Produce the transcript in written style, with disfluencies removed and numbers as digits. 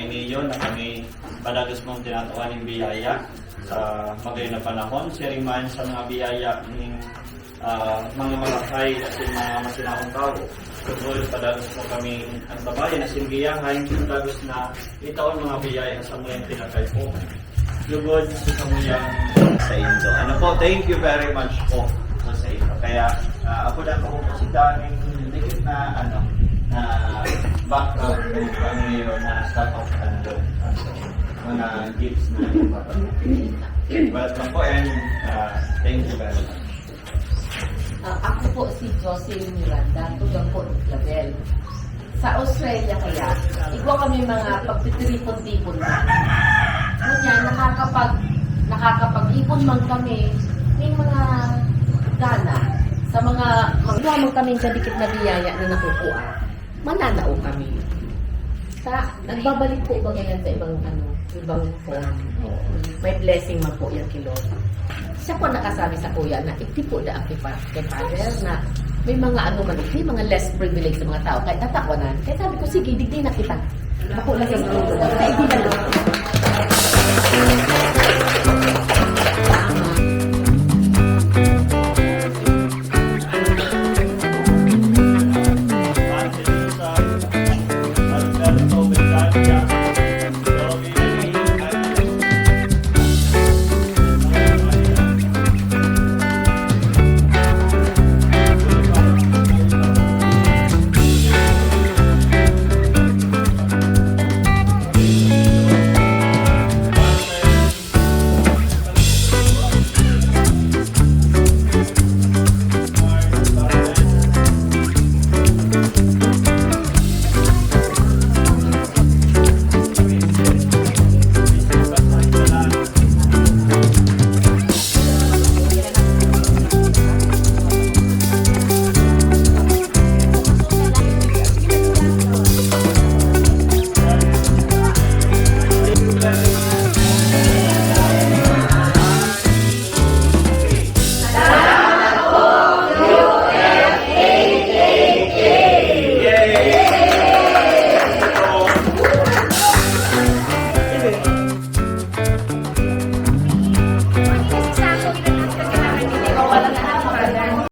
ngayon na kami padagos mong tinatuan ng biyaya sa magayon na panahon. Sharing man sa mga biyaya ng mga malakay at mga masinakong tao. Tungkol padagos mo kami ang babae na simbiyahan, padagos na itaon mga biyaya sa mga pinakay po. Lugod sa kamuyang sa Indo. Ano po, thank you very much po sa inyo. Kaya ako na po si daming dikit na na background kung ngayon na start of mga gifts na ipapagpapit. Welcome po and thank you very much. Ako po si Jocelyn Miranda, tugang po ng Clavel. Sa Australia kaya, igwa kami mga pagtitiripon-tipon na. Kanya, nakakapag-ipon man kami ng mga gana sa mga magwamang kaming kadikit na biyaya na nakukuha. Mananao kami. Nagbabalik po ba ngayon sa ibang form? May blessing man po yan kay Lord. Siya po nakasabi sa kuya na itipo na ang kay Father na may mga may mga less privileged sa mga tao. Kahit natakunan. Kaya sabi ko, sige, digdi na kita. Ako lang sa mundo.